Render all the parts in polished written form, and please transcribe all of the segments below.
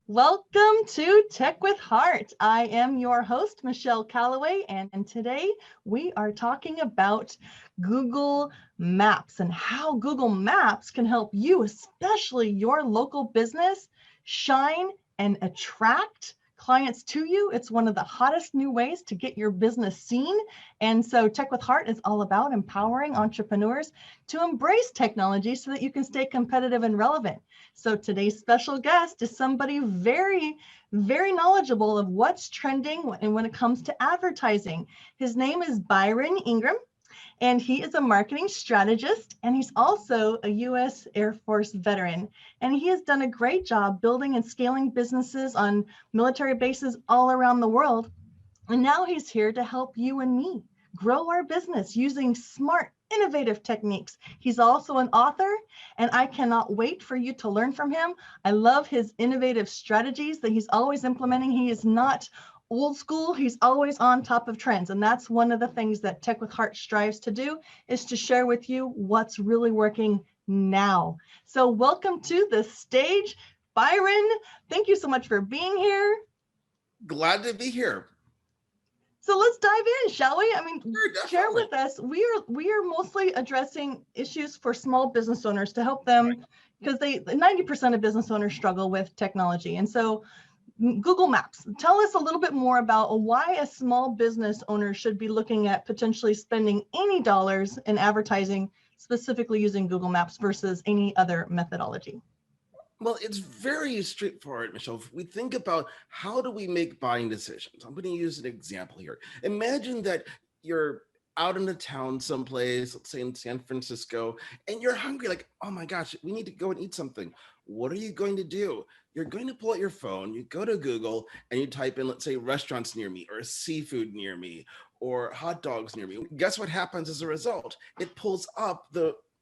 Welcome to Tech with Heart. I am your host, Michelle Calloway, and today we are talking about Google Maps and how Google Maps can help you, especially your local business, shine and attract clients to you. It's one of the hottest new ways to get your business seen. And so Tech with Heart is all about empowering entrepreneurs to embrace technology so that you can stay competitive and relevant. So today's special guest is somebody very, very knowledgeable of what's trending and when it comes to advertising. His name is Byron Ingraham, and he is a marketing strategist, and he's also a U.S. Air Force veteran. And he has done a great job building and scaling businesses on military bases all around the world. And now he's here to help you and me grow our business using smart, innovative techniques. He's also an author, and I cannot wait for you to learn from him. I love his innovative strategies that he's always implementing. He is not old school. He's always on top of trends. And that's one of the things that Tech with Heart strives to do, is to share with you what's really working now. So welcome to the stage, Byron. Thank you so much for being here. Glad to be here. So let's dive in, shall we? I mean, Sure, share with us. We are mostly addressing issues for small business owners to help them, because 90% of business owners struggle with technology. And so Google Maps, tell us a little bit more about why a small business owner should be looking at potentially spending any dollars in advertising, specifically using Google Maps versus any other methodology. Well, it's very straightforward, Michelle. If we think about how do we make buying decisions, I'm going to use an example here. Imagine that you're out in a town someplace, let's say in San Francisco, and you're hungry, like, oh my gosh, we need to go and eat something. What are you going to do? You're going to pull out your phone, you go to Google, and you type in, let's say, restaurants near me, or seafood near me, or hot dogs near me. Guess what happens as a result? It pulls up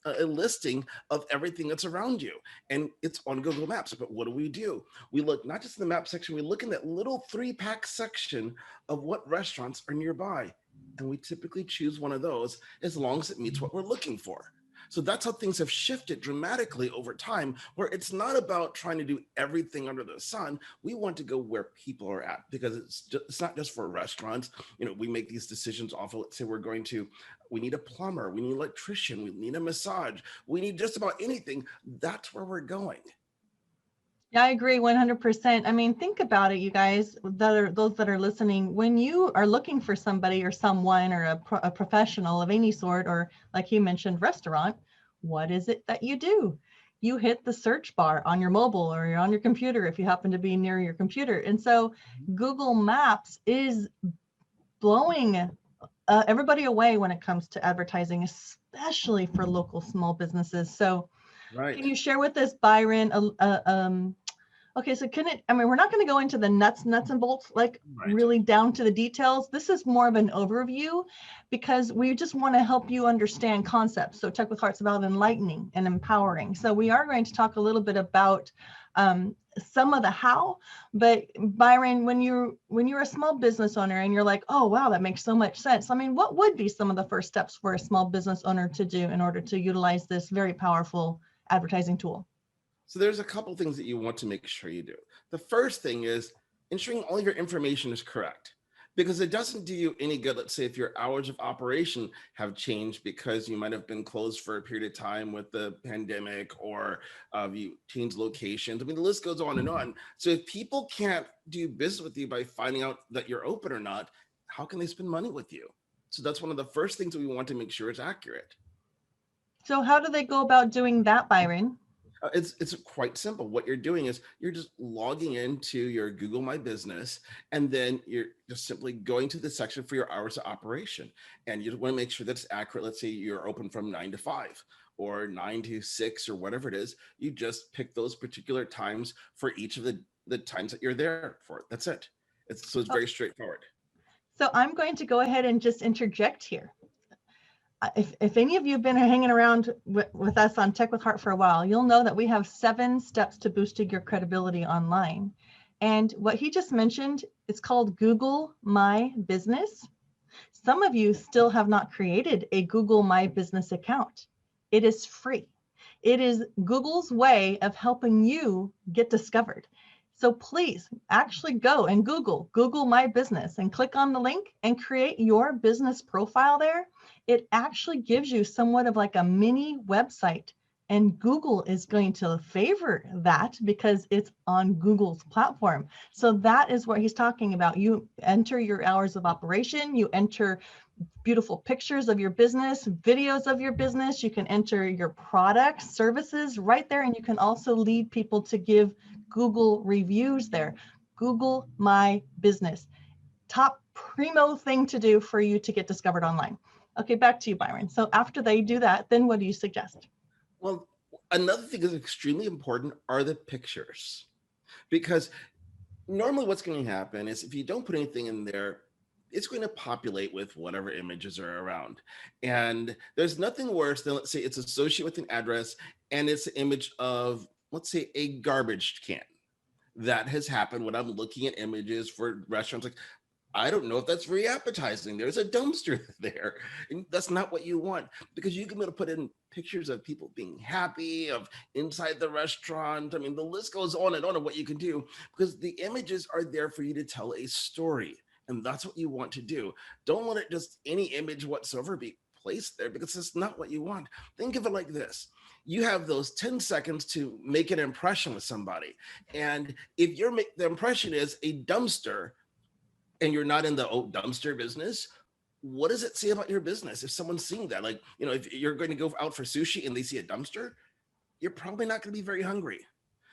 a listing of everything that's around you, and it's on Google Maps. But what do? We look not just in the map section, we look in that little 3-pack section of what restaurants are nearby, and we typically choose one of those as long as it meets what we're looking for. So that's how things have shifted dramatically over time, where it's not about trying to do everything under the sun. We want to go where people are at, because it's not just for restaurants. You know, we make these decisions off of, let's say we need a plumber, we need an electrician, we need a massage, we need just about anything. That's where we're going. Yeah, I agree 100%. I mean, think about it, you guys, those that are listening. When you are looking for somebody or someone or a professional of any sort, or like you mentioned, restaurant, what is it that you do? You hit the search bar on your mobile or on your computer if you happen to be near your computer. And so Google Maps is blowing everybody away when it comes to advertising, especially for local small businesses. So can you share with us, Byron, okay, so we're not going to go into the nuts and bolts, really down to the details. This is more of an overview, because we just want to help you understand concepts. So Tech with Heart's about enlightening and empowering. So we are going to talk a little bit about some of the how, but Byron, when you're a small business owner and you're like, oh, wow, that makes so much sense. I mean, what would be some of the first steps for a small business owner to do in order to utilize this very powerful advertising tool? So there's a couple things that you want to make sure you do. The first thing is ensuring all of your information is correct, because it doesn't do you any good. Let's say if your hours of operation have changed because you might have been closed for a period of time with the pandemic, or you change locations. I mean, the list goes on and on. So if people can't do business with you by finding out that you're open or not, how can they spend money with you? So that's one of the first things that we want to make sure is accurate. So how do they go about doing that, Byron? It's quite simple. What you're doing is you're just logging into your Google My Business, and then you're just simply going to the section for your hours of operation. And you want to make sure that's accurate. Let's say you're open from 9 to 5 or 9 to 6 or whatever it is. You just pick those particular times for each of the times that you're there for. That's it. It's very straightforward. So I'm going to go ahead and just interject here. If any of you have been hanging around with us on Tech with Heart for a while, you'll know that we have 7 steps to boosting your credibility online. And what he just mentioned, it's called Google My Business. Some of you still have not created a Google My Business account. It is free. It is Google's way of helping you get discovered. So please actually go and Google My Business and click on the link and create your business profile there. It actually gives you somewhat of like a mini website, and Google is going to favor that because it's on Google's platform. So that is what he's talking about. You enter your hours of operation, you enter beautiful pictures of your business, videos of your business, you can enter your products, services right there, and you can also lead people to give Google reviews there. Google My Business. Top primo thing to do for you to get discovered online. Okay, back to you, Byron. So after they do that, then what do you suggest? Well, another thing that's extremely important are the pictures, because normally what's going to happen is if you don't put anything in there, it's going to populate with whatever images are around. And there's nothing worse than, let's say it's associated with an address and it's an image of, let's say, a garbage can. That has happened when I'm looking at images for restaurants. Like, I don't know if that's very appetizing. There's a dumpster there. And that's not what you want, because you can be able to put in pictures of people being happy, of inside the restaurant. I mean, the list goes on and on of what you can do, because the images are there for you to tell a story. And that's what you want to do. Don't let it just any image whatsoever be placed there, because it's not what you want. Think of it like this. You have those 10 seconds to make an impression with somebody. And if the impression is a dumpster, and you're not in the dumpster business, what does it say about your business if someone's seeing that? Like, if you're going to go out for sushi and they see a dumpster, you're probably not going to be very hungry.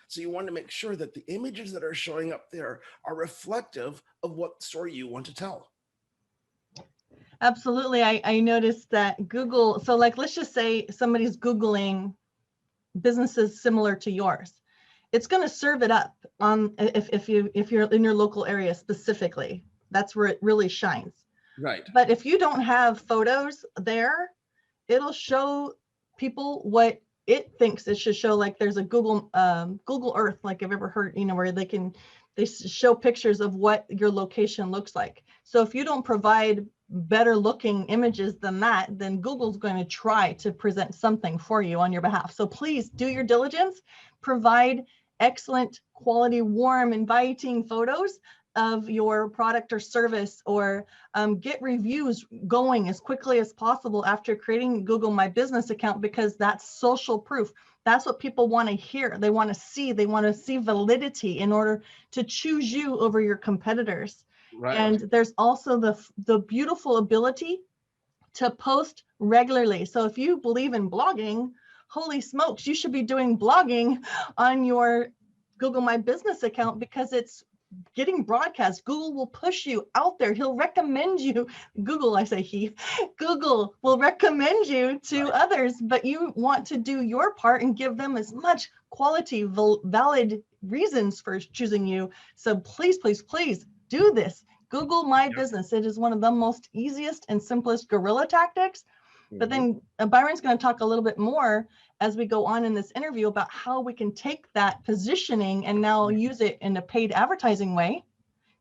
So you want to make sure that the images that are showing up there are reflective of what story you want to tell. Absolutely. I noticed that Google, so like, let's just say somebody's Googling businesses similar to yours. It's going to serve it up on if you're in your local area specifically. That's where it really shines. Right. But if you don't have photos there, it'll show people what it thinks it should show. Like there's a Google Earth, like I've ever heard, where they show pictures of what your location looks like. So if you don't provide better looking images than that, then Google's going to try to present something for you on your behalf. So please do your diligence, provide excellent quality, warm, inviting photos of your product or service, or get reviews going as quickly as possible after creating Google My Business account, because that's social proof. That's what people want to hear. They want to see validity in order to choose you over your competitors. Right. And there's also the beautiful ability to post regularly. So if you believe in blogging, holy smokes, you should be doing blogging on your Google My Business account, because it's getting broadcast. Google will push you out there. He'll recommend you. Google will recommend you to others, but you want to do your part and give them as much quality, valid reasons for choosing you. So please, please, please do this. Google My Business. It is one of the most easiest and simplest guerrilla tactics. But then Byron's going to talk a little bit more as we go on in this interview about how we can take that positioning and now use it in a paid advertising way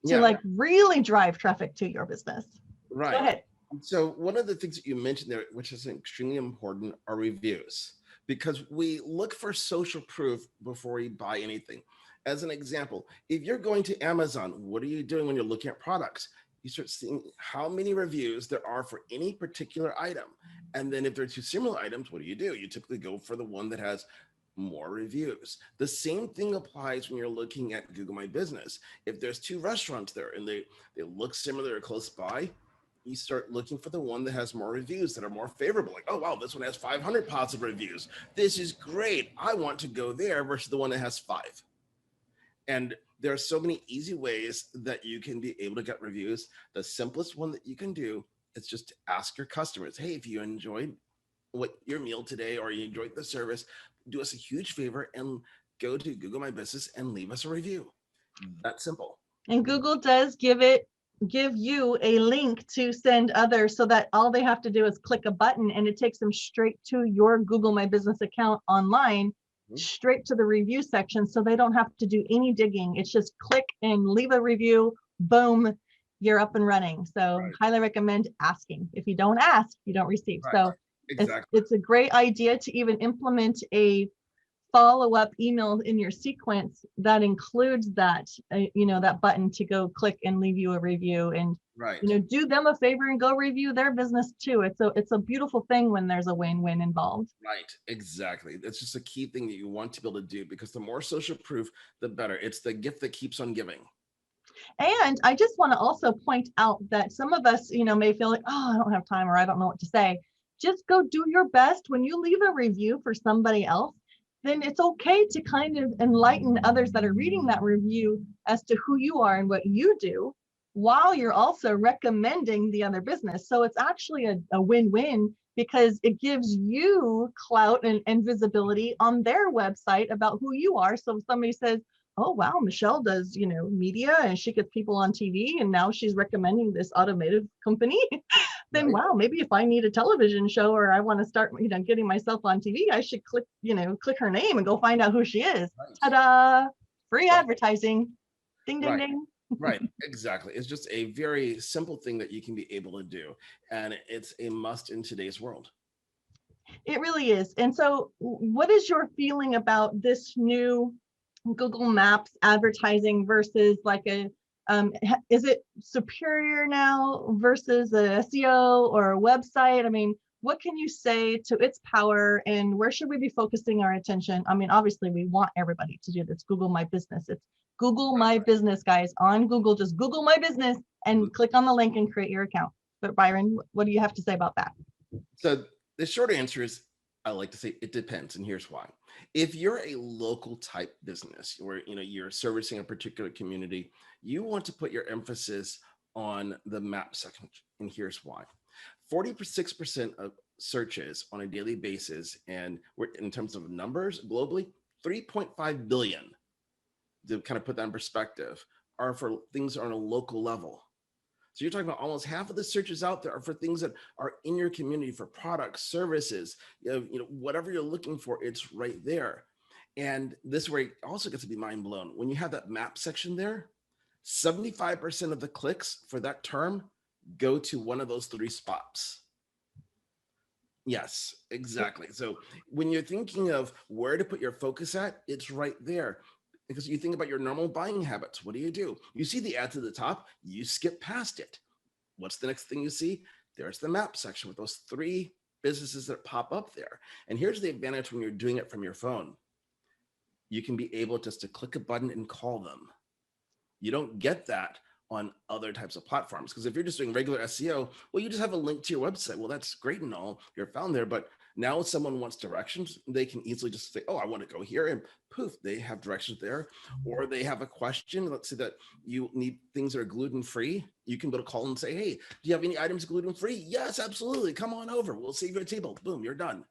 to like really drive traffic to your business. Right. Go ahead. So one of the things that you mentioned there, which is extremely important, are reviews, because we look for social proof before we buy anything. As an example, if you're going to Amazon, what are you doing when you're looking at products? You start seeing how many reviews there are for any particular item. And then if there are two similar items, what do? You typically go for the one that has more reviews. The same thing applies when you're looking at Google My Business. If there's two restaurants there and they look similar or close by, you start looking for the one that has more reviews, that are more favorable. Like, oh, wow, this one has 500 positive reviews. This is great. I want to go there, versus the one that has 5. And there are so many easy ways that you can be able to get reviews. The simplest one that you can do is just to ask your customers, hey, if you enjoyed your meal today, or you enjoyed the service, do us a huge favor and go to Google My Business and leave us a review. That's simple. And Google does give it give you a link to send others so that all they have to do is click a button and it takes them straight to your Google My Business account online, straight to the review section. So they don't have to do any digging. It's just click and leave a review. Boom, you're up and running. So Right. highly recommend asking. If you don't ask, you don't receive. Right. So Exactly. it's a great idea to even implement a follow-up email in your sequence that includes that, that button to go click and leave you a review, and Right. do them a favor and go review their business too. It's a beautiful thing when there's a win-win involved. Right, exactly. That's just a key thing that you want to be able to do, because the more social proof, the better. It's the gift that keeps on giving. And I just want to also point out that some of us, may feel like, oh, I don't have time, or I don't know what to say. Just go do your best. When you leave a review for somebody else, then it's okay to kind of enlighten others that are reading that review as to who you are and what you do, while you're also recommending the other business. So it's actually a win-win, because it gives you clout and visibility on their website about who you are. So if somebody says, oh wow, Michelle does media and she gets people on TV, and now she's recommending this automotive company, then Right. wow, maybe if I need a television show, or I want to start getting myself on TV, I should click her name and go find out who she is. Right. Ta-da! Free Right. advertising. Ding ding Right. ding. Right. Exactly. It's just a very simple thing that you can be able to do. And it's a must in today's world. It really is. And so what is your feeling about this new Google Maps advertising versus like is it superior now versus a SEO or a website? I mean, what can you say to its power, and where should we be focusing our attention? I mean, obviously we want everybody to do this. Google My Business. It's Google My Business, guys. On Google, just Google My Business and click on the link and create your account. But Byron, what do you have to say about that? So the short answer is, I like to say it depends, and here's why. If you're a local type business where you're servicing a particular community, you want to put your emphasis on the map section, and here's why. 46% of searches on a daily basis, and we're in terms of numbers globally, 3.5 billion, to kind of put that in perspective, are for things on a local level. So you're talking about almost half of the searches out there are for things that are in your community, for products, services, whatever you're looking for, it's right there. And this is where it also gets to be mind blown. When you have that map section there, 75% of the clicks for that term go to one of those three spots. Yes, exactly. So when you're thinking of where to put your focus at, it's right there. Because you think about your normal buying habits. What do? You see the ad to the top, you skip past it. What's the next thing you see? There's the map section with those three businesses that pop up there. And here's the advantage when you're doing it from your phone. You can be able just to click a button and call them. You don't get that on other types of platforms, because if you're just doing regular SEO, well, you just have a link to your website. Well, that's great and all, you're found there, but now if someone wants directions, they can easily just say, oh, I want to go here, and poof, they have directions there. Or they have a question, let's say that you need things that are gluten-free, you can go to call and say, hey, do you have any items gluten-free? Yes, absolutely, come on over, we'll save you a table. Boom, you're done.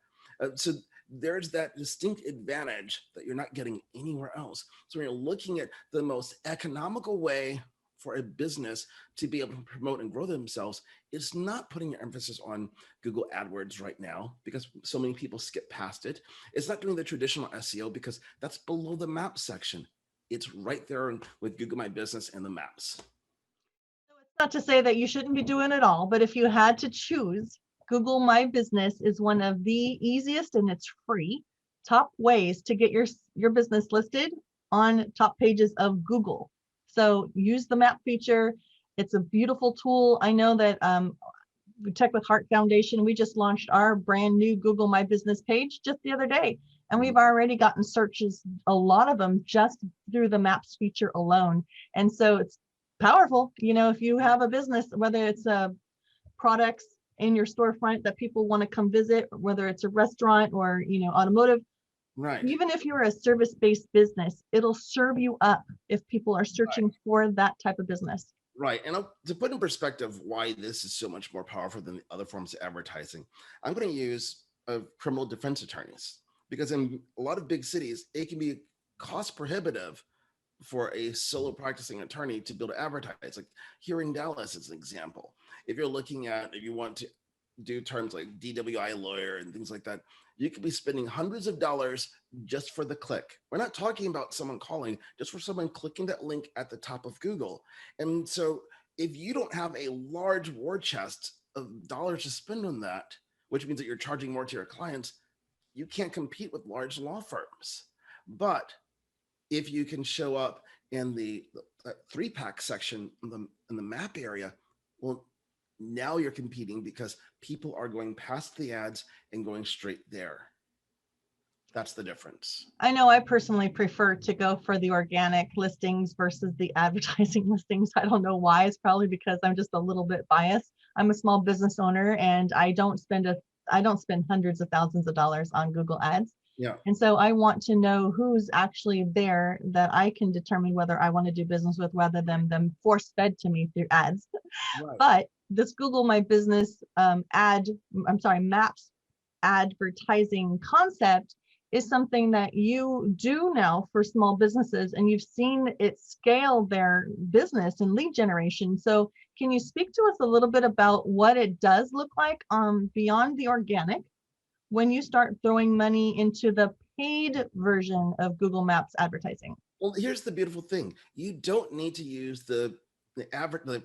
So there's that distinct advantage that you're not getting anywhere else. So when you're looking at the most economical way for a business to be able to promote and grow themselves, it's not putting your emphasis on Google AdWords right now, because so many people skip past it. It's not doing the traditional SEO, because that's below the map section. It's right there with Google My Business and the maps. So it's not to say that you shouldn't be doing it all, but if you had to choose, Google My Business is one of the easiest, and it's free, top ways to get your business listed on top pages of Google. So use the map feature. It's a beautiful tool. I know that Tech with Heart Foundation, we just launched our brand new Google My Business page just the other day, and we've already gotten searches, a lot of them just through the maps feature alone. And so it's powerful. If you have a business, whether it's products in your storefront that people want to come visit, whether it's a restaurant or automotive, Right. even if you're a service-based business, it'll serve you up if people are searching for that type of business. Right. And to put in perspective why this is so much more powerful than the other forms of advertising, I'm going to use criminal defense attorneys, because in a lot of big cities, it can be cost prohibitive for a solo practicing attorney to be able to advertise. Like here in Dallas, as an example, if you're looking at, if you want to do terms like DWI lawyer and things like that, you could be spending hundreds of dollars just for the click. We're not talking about someone calling, just for someone clicking that link at the top of Google. And so if you don't have a large war chest of dollars to spend on that, which means that you're charging more to your clients, you can't compete with large law firms. But if you can show up in the 3-pack section in the map area, well, now you're competing because people are going past the ads and going straight there. That's the difference. I know I personally prefer to go for the organic listings versus the advertising listings. I don't know why. It's probably because I'm just a little bit biased. I'm a small business owner and I don't spend hundreds of thousands of dollars on Google Ads. Yeah. And so I want to know who's actually there that I can determine whether I want to do business with, rather than them force fed to me through ads. Right. But this Google My Business Maps advertising concept is something that you do now for small businesses, and you've seen it scale their business and lead generation. So can you speak to us a little bit about what it does look like beyond the organic when you start throwing money into the paid version of Google Maps advertising? Well, here's the beautiful thing. You don't need to use the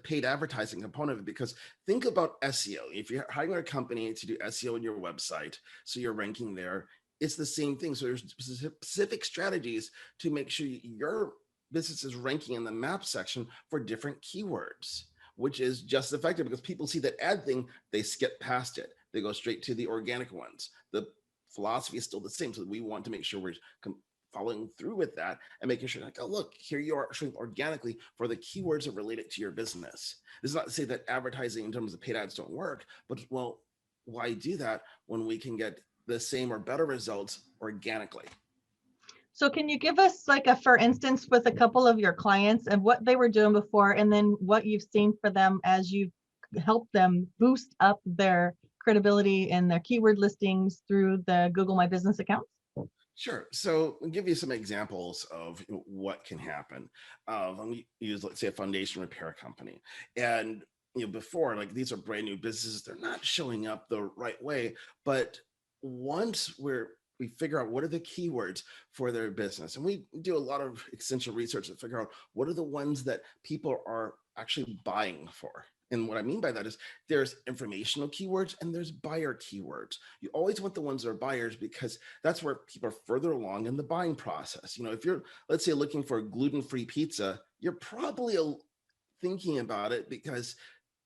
paid advertising component of it, because think about SEO. If you're hiring a company to do SEO in your website, so you're ranking there, it's the same thing. So there's specific strategies to make sure your business is ranking in the map section for different keywords, which is just as effective, because people see that ad thing, they skip past it. They go straight to the organic ones. The philosophy is still the same. So we want to make sure we're following through with that and making sure, like, oh, look, here you are showing organically for the keywords that relate to your business. This is not to say that advertising in terms of paid ads don't work, but well, why do that when we can get the same or better results organically? So can you give us like for instance, with a couple of your clients and what they were doing before, and then what you've seen for them as you've helped them boost up their credibility and their keyword listings through the Google My Business accounts? Sure. So I'll give you some examples of what can happen. Let me use, let's say, a foundation repair company. And before, like, these are brand new businesses, they're not showing up the right way. But once we figure out what are the keywords for their business, and we do a lot of extensive research to figure out what are the ones that people are actually buying for. And what I mean by that is there's informational keywords and there's buyer keywords. You always want the ones that are buyers, because that's where people are further along in the buying process. If you're, let's say, looking for gluten-free pizza, you're probably thinking about it because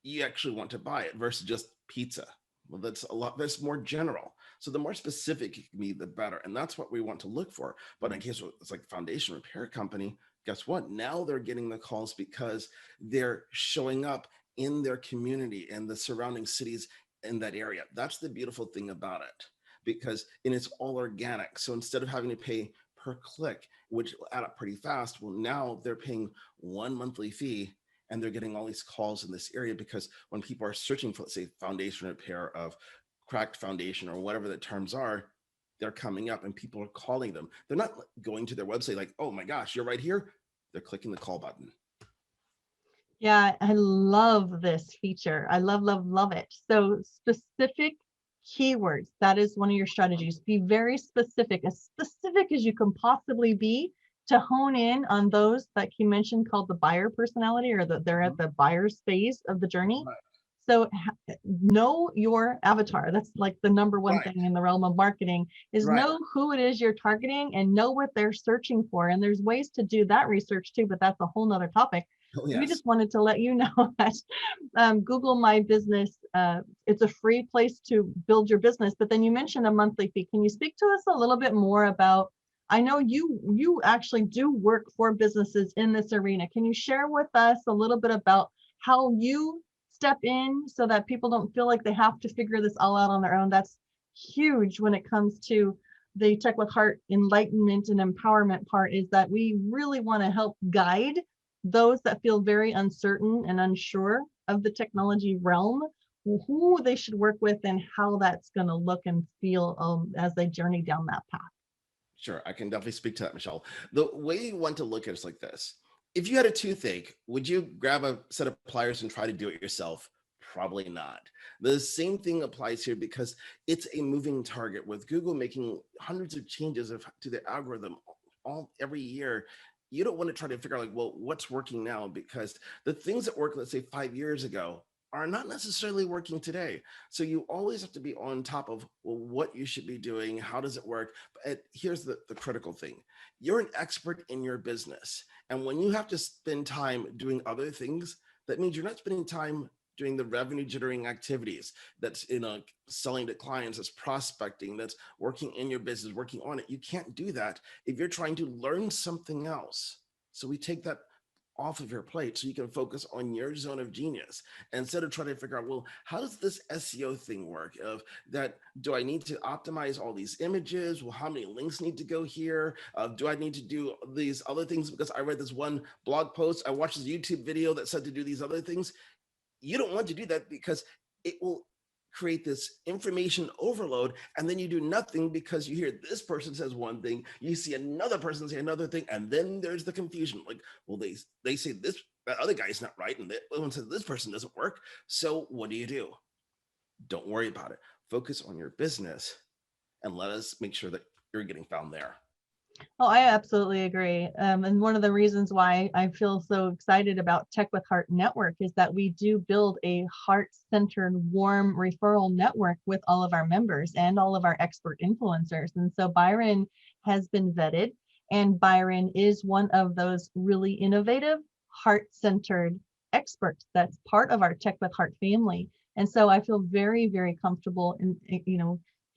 you actually want to buy it versus just pizza. Well, that's more general. So the more specific you can be, the better. And that's what we want to look for. But in case it's like foundation repair company, guess what? Now they're getting the calls because they're showing up in their community and the surrounding cities in that area. That's the beautiful thing about it, and it's all organic. So instead of having to pay per click, which will add up pretty fast, well, now they're paying one monthly fee and they're getting all these calls in this area, because when people are searching for, let's say, foundation repair of cracked foundation or whatever the terms are, they're coming up and people are calling them. They're not going to their website like, oh my gosh, you're right here. They're clicking the call button. Yeah, I love this feature. I love, love, love it. So specific keywords, that is one of your strategies. Be very specific as you can possibly be, to hone in on those that you mentioned called the buyer personality, or that they're at the buyer's phase of the journey. Right. So know your avatar. That's like the number one thing in the realm of marketing, is know who it is you're targeting and know what they're searching for. And there's ways to do that research too, but that's a whole nother topic. Oh, yes. We just wanted to let you know that Google My Business, it's a free place to build your business, but then you mentioned a monthly fee. Can you speak to us a little bit more about, I know you actually do work for businesses in this arena. Can you share with us a little bit about how you step in so that people don't feel like they have to figure this all out on their own? That's huge when it comes to the Tech with Heart enlightenment and empowerment part, is that we really want to help guide those that feel very uncertain and unsure of the technology realm, who they should work with and how that's going to look and feel as they journey down that path. Sure, I can definitely speak to that, Michelle. The way you want to look at it is like this. If you had a toothache, would you grab a set of pliers and try to do it yourself? Probably not. The same thing applies here because it's a moving target with Google making hundreds of changes to the algorithm all every year. You don't want to try to figure out like, well, what's working now? Because the things that worked, let's say 5 years ago, are not necessarily working today. So you always have to be on top of, well, what you should be doing, how does it work? But here's the critical thing. You're an expert in your business. And when you have to spend time doing other things, that means you're not spending time doing the revenue generating activities that's selling to clients, that's prospecting, that's working in your business, working on it. You can't do that if you're trying to learn something else. So we take that off of your plate so you can focus on your zone of genius instead of trying to figure out, well, how does this SEO thing work? Of that, do I need to optimize all these images? Well, how many links need to go here? Do I need to do these other things because I read this one blog post, I watched this YouTube video that said to do these other things? You don't want to do that because it will create this information overload, and then you do nothing because you hear this person says one thing, you see another person say another thing, and then there's the confusion. Like, well, they say this, that other guy's not right, and that one says this person doesn't work. So what do? Don't worry about it. Focus on your business, and let us make sure that you're getting found there. Oh, I absolutely agree. And one of the reasons why I feel so excited about Tech with Heart Network is that we do build a heart-centered, warm referral network with all of our members and all of our expert influencers. And so Byron has been vetted, and Byron is one of those really innovative, heart-centered experts that's part of our Tech with Heart family. And so I feel very, very comfortable in,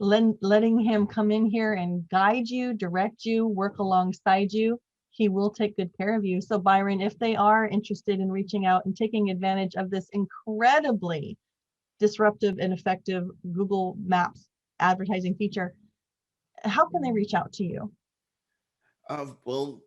letting him come in here and guide you, direct you, work alongside you. He will take good care of you. So Byron, if they are interested in reaching out and taking advantage of this incredibly disruptive and effective Google Maps advertising feature, how can they reach out to you? Well,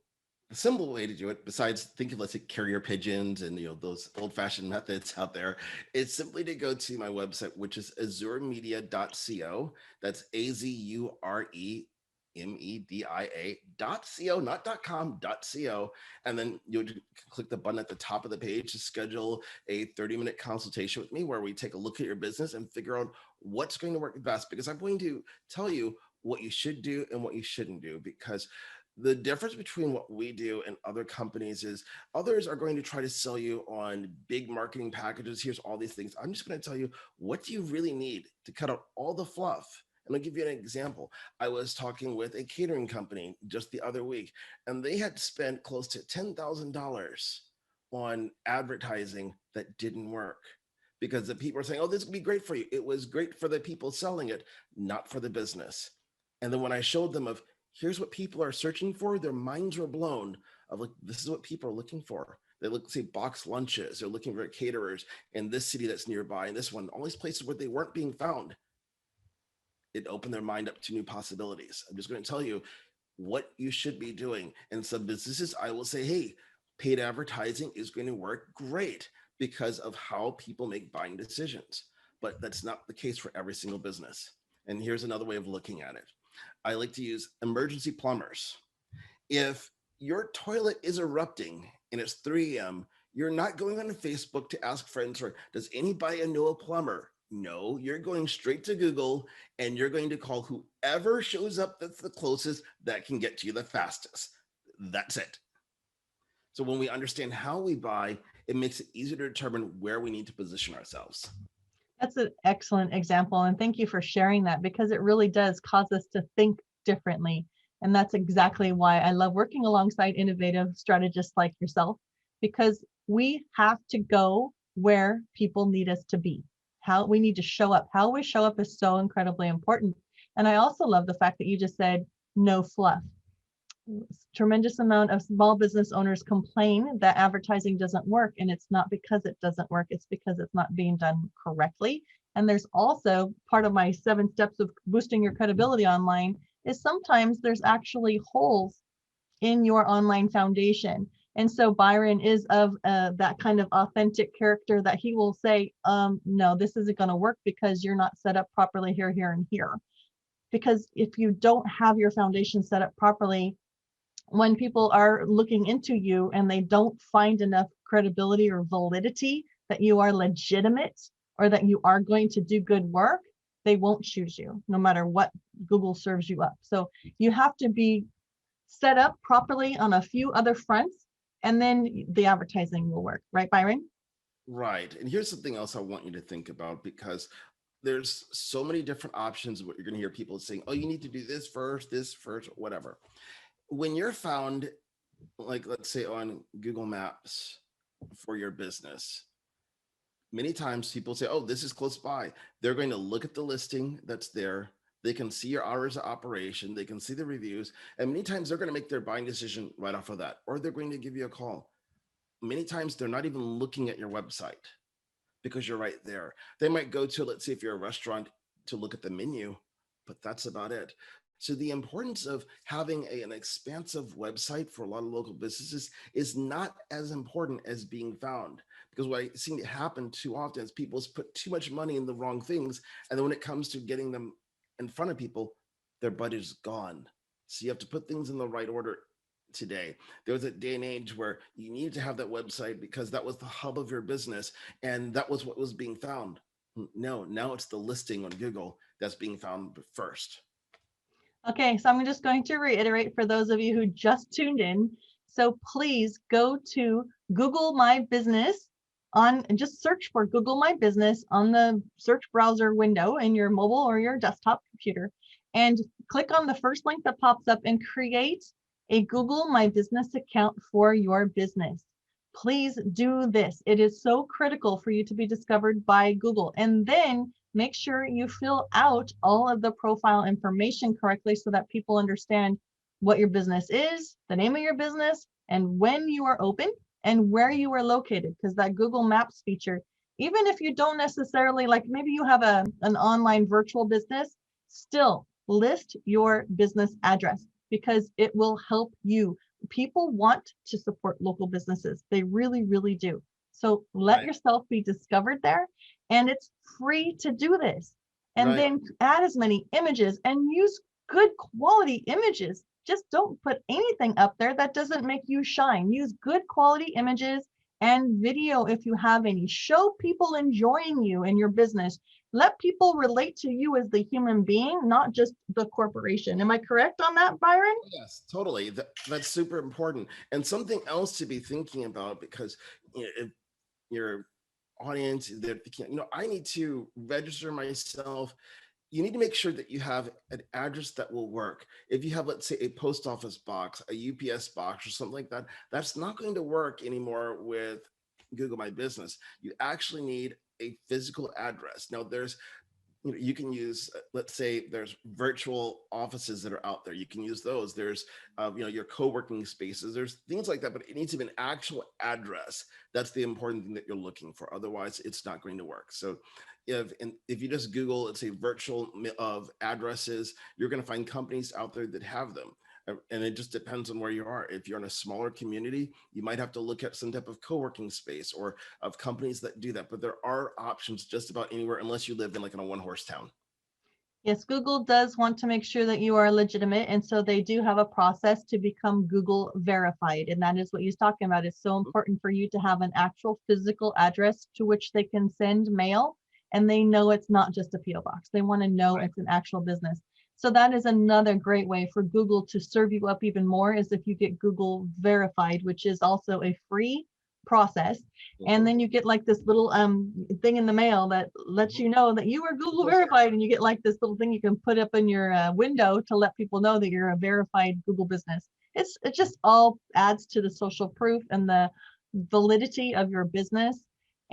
the simple way to do it, besides thinking, let's say carrier pigeons and those old-fashioned methods out there, is simply to go to my website, which is azuremedia.co. That's AZUREMEDIA.co, not .com, .co. And then you click the button at the top of the page to schedule a 30-minute consultation with me where we take a look at your business and figure out what's going to work best. Because I'm going to tell you what you should do and what you shouldn't do, because the difference between what we do and other companies is others are going to try to sell you on big marketing packages. Here's all these things. I'm just going to tell you, what do you really need to cut out all the fluff? And I'll give you an example. I was talking with a catering company just the other week, and they had spent close to $10,000 on advertising that didn't work because the people are saying, oh, this would be great for you. It was great for the people selling it, not for the business. And then when I showed them of, here's what people are searching for, their minds were blown of like, this is what people are looking for. They look, say, box lunches. They're looking for caterers in this city that's nearby, and this one, all these places where they weren't being found. It opened their mind up to new possibilities. I'm just going to tell you what you should be doing. In some businesses, I will say, hey, paid advertising is going to work great because of how people make buying decisions. But that's not the case for every single business. And here's another way of looking at it. I like to use emergency plumbers. If your toilet is erupting and it's 3 a.m., you're not going on Facebook to ask friends, or does anybody know a plumber? No, you're going straight to Google and you're going to call whoever shows up that's the closest that can get to you the fastest. That's it. So when we understand how we buy, it makes it easier to determine where we need to position ourselves. That's an excellent example. And thank you for sharing that, because it really does cause us to think differently. And that's exactly why I love working alongside innovative strategists like yourself, because we have to go where people need us to be. How we need to show up. How we show up is so incredibly important. And I also love the fact that you just said no fluff. Tremendous amount of small business owners complain that advertising doesn't work, and it's not because it doesn't work, it's because it's not being done correctly. And there's also part of my 7 steps of boosting your credibility online is sometimes there's actually holes in your online foundation. And so Byron is of that kind of authentic character that he will say, no, this isn't going to work because you're not set up properly here, here, and here. because if you don't have your foundation set up properly, when people are looking into you and they don't find enough credibility or validity that you are legitimate or that you are going to do good work, they won't choose you no matter what Google serves you up. So you have to be set up properly on a few other fronts, and then the advertising will work. Right, Byron? Right. And here's something else I want you to think about, because there's so many different options. What you're going to hear people saying, oh, you need to do this first, whatever. When you're found, like, let's say on Google Maps for your business, many times people say, oh, this is close by. They're going to look at the listing that's there. They can see your hours of operation. They can see the reviews. And many times they're going to make their buying decision right off of that, or they're going to give you a call. Many times they're not even looking at your website because you're right there. They might go to, let's say, if you're a restaurant, to look at the menu, but that's about it. So the importance of having an expansive website for a lot of local businesses is not as important as being found. Because what I seem to happen too often is people put too much money in the wrong things. And then when it comes to getting them in front of people, their budget is gone. So you have to put things in the right order today. There was a day and age where you needed to have that website because that was the hub of your business and that was what was being found. No, now it's the listing on Google that's being found first. Okay, so I'm just going to reiterate for those of you who just tuned in. So please go to Google My Business and just search for Google My Business on the search browser window in your mobile or your desktop computer, and click on the first link that pops up and create a Google My Business account for your business. Please do this. It is so critical for you to be discovered by Google. And then make sure you fill out all of the profile information correctly so that people understand what your business is, the name of your business, and when you are open and where you are located. Because that Google Maps feature, even if you don't necessarily, like maybe you have an online virtual business, still list your business address because it will help you. People want to support local businesses. They really, really do. So let yourself be discovered there, and it's free to do this. And then add as many images and use good quality images. Just don't put anything up there that doesn't make you shine. Use good quality images and video if you have any. Show people enjoying you and your business. Let people relate to you as the human being, not just the corporation. Am I correct on that, Byron? Yes, totally. That's super important. And something else to be thinking about, because if your audience, they're thinking, I need to register myself. You need to make sure that you have an address that will work. If you have, let's say, a post office box, a UPS box, or something like that, that's not going to work anymore with Google My Business. You actually need a physical address. Now, you can use, let's say there's virtual offices that are out there. You can use those. There's, your co-working spaces. There's things like that, but it needs to be an actual address. That's the important thing that you're looking for. Otherwise, it's not going to work. So if you just Google, let's say, virtual of addresses, you're going to find companies out there that have them. And it just depends on where you are. If you're in a smaller community, you might have to look at some type of co-working space or of companies that do that. But there are options just about anywhere, unless you live in a one-horse town. Yes, Google does want to make sure that you are legitimate. And so they do have a process to become Google verified. And that is what he's talking about. It's so important for you to have an actual physical address to which they can send mail. And they know it's not just a PO box. They want to know it's an actual business. So that is another great way for Google to serve you up even more, is if you get Google verified, which is also a free process. And then you get like this little thing in the mail that lets you know that you are Google verified, and you get like this little thing you can put up in your window to let people know that you're a verified Google business. It just all adds to the social proof and the validity of your business.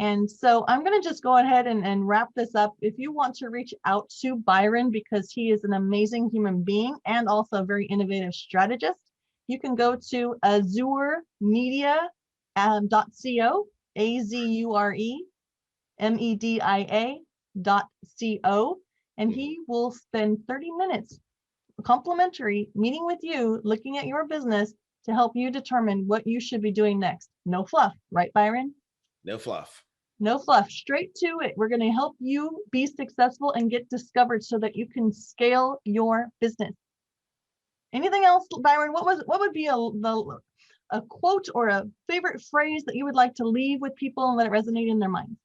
And so I'm going to just go ahead and wrap this up. If you want to reach out to Byron, because he is an amazing human being and also a very innovative strategist, you can go to azurmedia.co, azurmedia.co, and he will spend 30 minutes complimentary meeting with you, looking at your business to help you determine what you should be doing next. No fluff, right, Byron? No fluff. No fluff, straight to it. We're going to help you be successful and get discovered so that you can scale your business. Anything else, Byron? What would be a quote or a favorite phrase that you would like to leave with people and let it resonate in their minds?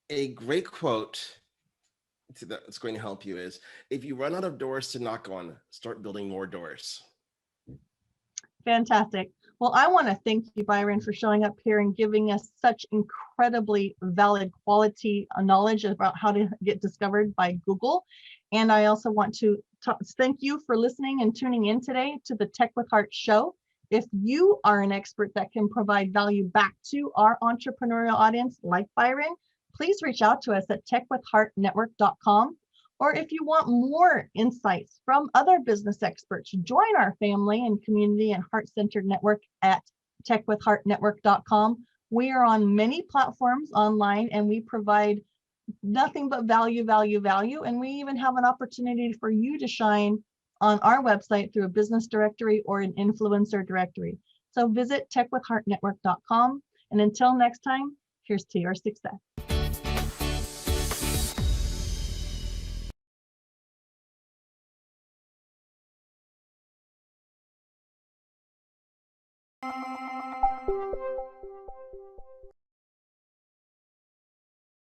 A great quote that's going to help you is, if you run out of doors to knock on, start building more doors. Fantastic. Well, I want to thank you, Byron, for showing up here and giving us such incredibly valid quality knowledge about how to get discovered by Google. And I also want to thank you for listening and tuning in today to the Tech with Heart show. If you are an expert that can provide value back to our entrepreneurial audience like Byron, please reach out to us at techwithheartnetwork.com. Or if you want more insights from other business experts, join our family and community and heart-centered network at techwithheartnetwork.com. We are on many platforms online and we provide nothing but value, value, value. And we even have an opportunity for you to shine on our website through a business directory or an influencer directory. So visit techwithheartnetwork.com. And until next time, here's to your success.